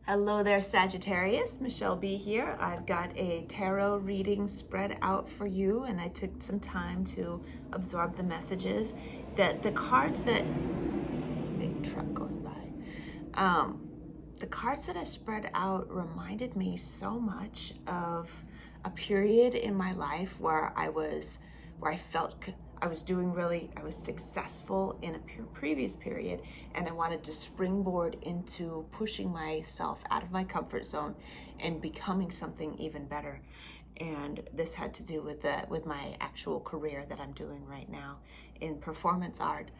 Hello there, Sagittarius. Michele B here. I've got a tarot reading spread out for you, and I took some time to absorb the messages. That the cards that big truck going by. The cards that I spread out reminded me so much of a period in my life where I felt I was doing really, I was successful in a previous period, and I wanted to springboard into pushing myself out of my comfort zone and becoming something even better. And this had to do with my actual career that I'm doing right now in performance art.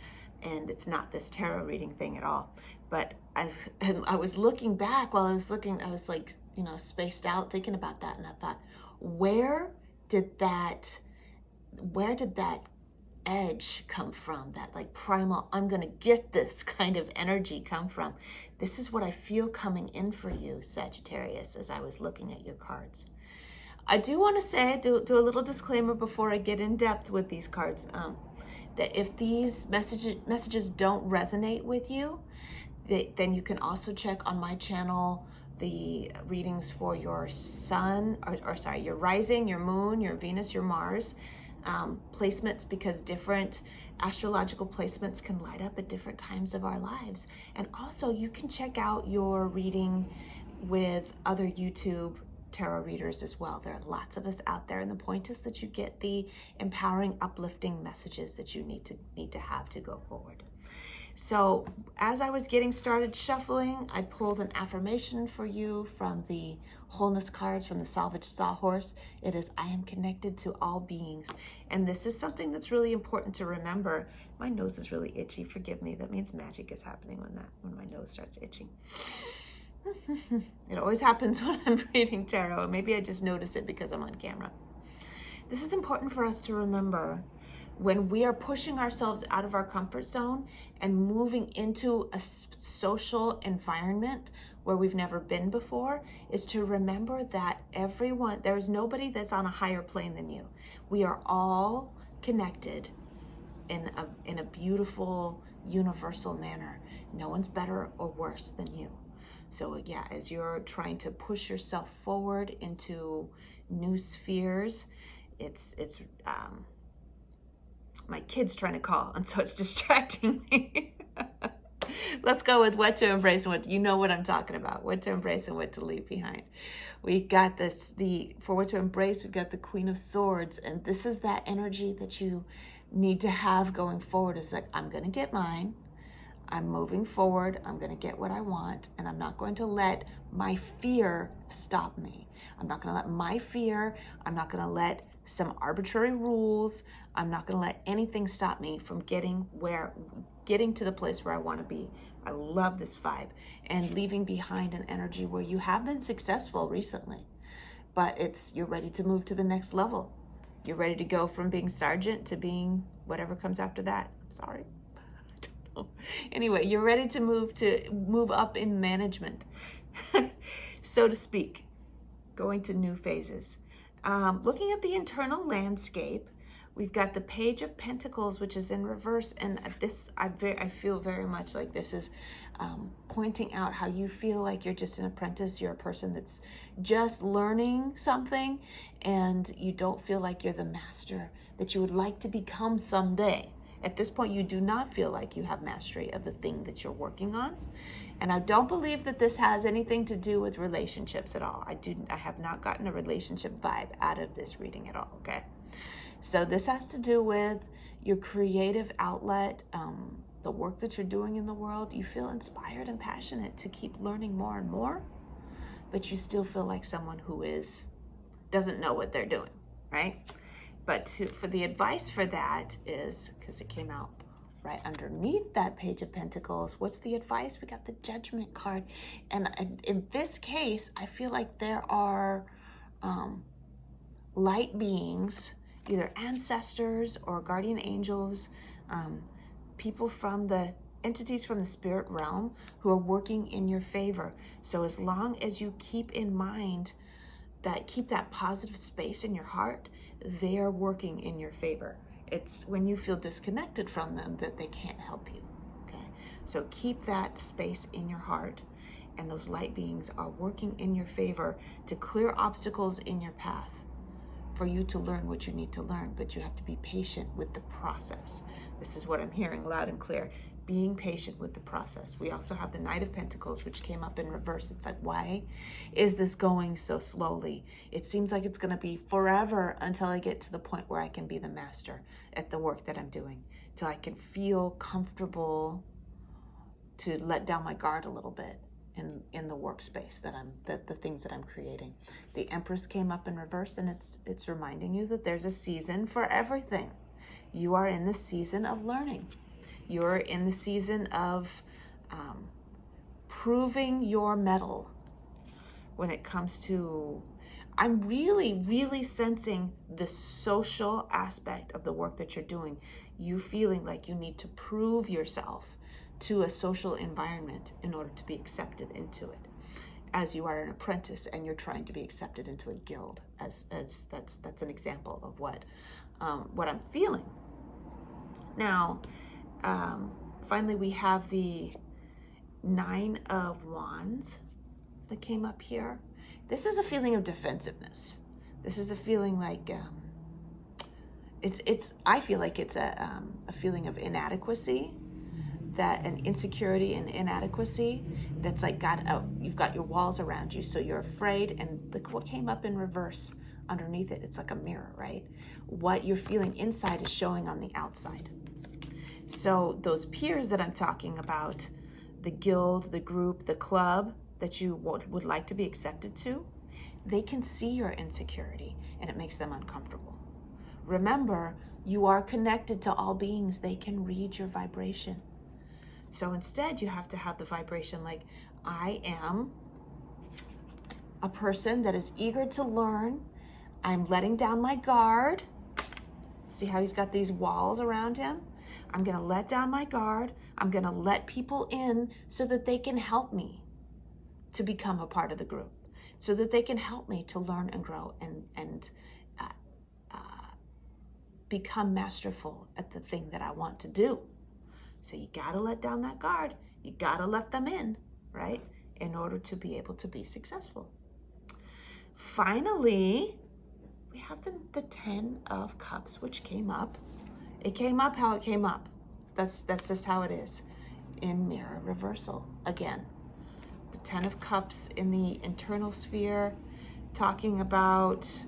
And it's not this tarot reading thing at all. But I was looking back while I was looking, I was like, spaced out thinking about that. And I thought, where did that edge come from, that like primal, I'm gonna get this kind of energy come from? This is what I feel coming in for you, Sagittarius, as I was looking at your cards. I do want to say, do a little disclaimer before I get in depth with these cards, that if these messages don't resonate with you, then you can also check on my channel the readings for your sun, your rising, your moon, your Venus, your Mars placements, because different astrological placements can light up at different times of our lives. And also you can check out your reading with other YouTube tarot readers as well. There are lots of us out there, and the point is that you get the empowering, uplifting messages that you need to have to go forward. So as I was getting started shuffling, I pulled an affirmation for you from the wholeness cards from the Salvage Sawhorse. It is, I am connected to all beings. And this is something that's really important to remember. My nose is really itchy. Forgive me. That means magic is happening when my nose starts itching. It always happens when I'm reading tarot. Maybe I just notice it because I'm on camera. This is important for us to remember when we are pushing ourselves out of our comfort zone and moving into a social environment where we've never been before, is to remember that there is nobody that's on a higher plane than you. We are all connected in a beautiful, universal manner. No one's better or worse than you. So yeah, as you're trying to push yourself forward into new spheres, it's my kid's trying to call, and so it's distracting me. Let's go with what to embrace and you know what I'm talking about. What to embrace and what to leave behind. We got for what to embrace, we've got the Queen of Swords, and this is that energy that you need to have going forward. It's like, I'm going to get mine. I'm moving forward. I'm going to get what I want, and I'm not going to let my fear stop me. I'm not going to let my fear, I'm not going to let some arbitrary rules, I'm not going to let anything stop me from getting to the place where I want to be. I love this vibe. And leaving behind an energy where you have been successful recently, but you're ready to move to the next level. You're ready to go from being sergeant to being whatever comes after that. I'm sorry. Anyway, you're ready to move up in management, so to speak, going to new phases. Looking at the internal landscape, we've got the Page of Pentacles, which is in reverse, and I feel very much like this is pointing out how you feel like you're just an apprentice. You're a person that's just learning something, and you don't feel like you're the master that you would like to become someday. At this point, you do not feel like you have mastery of the thing that you're working on. And I don't believe that this has anything to do with relationships at all. I have not gotten a relationship vibe out of this reading at all, okay? So this has to do with your creative outlet, the work that you're doing in the world. You feel inspired and passionate to keep learning more and more, but you still feel like someone who doesn't know what they're doing, right? But for the advice for that is, because it came out right underneath that Page of Pentacles, what's the advice? We got the Judgment card. And in this case, I feel like there are light beings, either ancestors or guardian angels, people from the entities from the spirit realm who are working in your favor. So as long as you keep in mind keep that positive space in your heart, they are working in your favor. It's when you feel disconnected from them that they can't help you, okay? So keep that space in your heart and those light beings are working in your favor to clear obstacles in your path for you to learn what you need to learn, but you have to be patient with the process. This is what I'm hearing loud and clear. Being patient with the process. We also have the Knight of Pentacles, which came up in reverse. It's like, why is this going so slowly? It seems like it's going to be forever until I get to the point where I can be the master at the work that I'm doing, till I can feel comfortable to let down my guard a little bit in the workspace the things that I'm creating. The Empress came up in reverse, and it's reminding you that there's a season for everything. You are in the season of learning. You're in the season of proving your mettle when it comes to, I'm really, really sensing the social aspect of the work that you're doing. You feeling like you need to prove yourself to a social environment in order to be accepted into it, as you are an apprentice and you're trying to be accepted into a guild. As that's an example of what I'm feeling. Now, finally, we have the Nine of Wands that came up here. This is a feeling of defensiveness. This is a feeling like I feel like it's a feeling of inadequacy, that an insecurity and inadequacy that's like you've got your walls around you, so you're afraid. And look what came up in reverse underneath it. It's like a mirror, right? What you're feeling inside is showing on the outside. So those peers that I'm talking about, the guild, the group, the club that you would like to be accepted to, they can see your insecurity and it makes them uncomfortable. Remember, you are connected to all beings. They can read your vibration. So instead, you have to have the vibration like, I am a person that is eager to learn. I'm letting down my guard. See how he's got these walls around him? I'm going to let down my guard. I'm going to let people in so that they can help me to become a part of the group, so that they can help me to learn and grow and become masterful at the thing that I want to do. So you got to let down that guard. You got to let them in, right? In order to be able to be successful. Finally, we have the 10 of Cups, which came up. It came up how it came up. That's just how it is in mirror reversal. Again, the 10 of Cups in the internal sphere, talking about,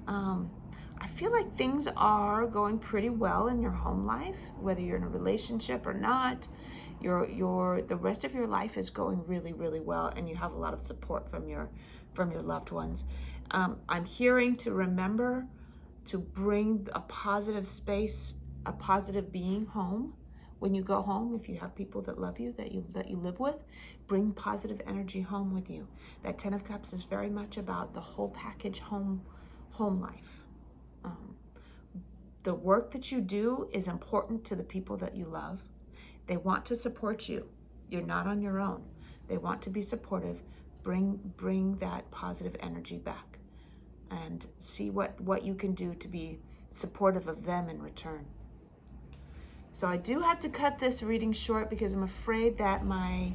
I feel like things are going pretty well in your home life, whether you're in a relationship or not. The rest of your life is going really, really well, and you have a lot of support from your loved ones. I'm hearing to remember to bring a positive space, a positive being home. When you go home, if you have people that love you, that you live with, bring positive energy home with you. That 10 of Cups is very much about the whole package home life. The work that you do is important to the people that you love. They want to support you. You're not on your own. They want to be supportive. Bring that positive energy back and see what you can do to be supportive of them in return. So I do have to cut this reading short because I'm afraid that my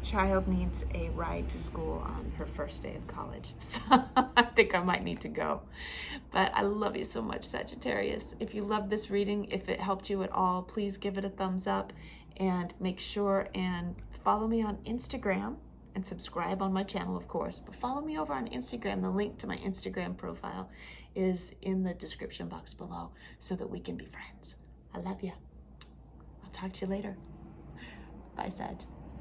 child needs a ride to school on her first day of college. So I think I might need to go. But I love you so much, Sagittarius. If you love this reading, if it helped you at all, please give it a thumbs up and make sure and follow me on Instagram and subscribe on my channel, of course. But follow me over on Instagram. The link to my Instagram profile is in the description box below so that we can be friends. I love you. I'll talk to you later. Bye, Sag.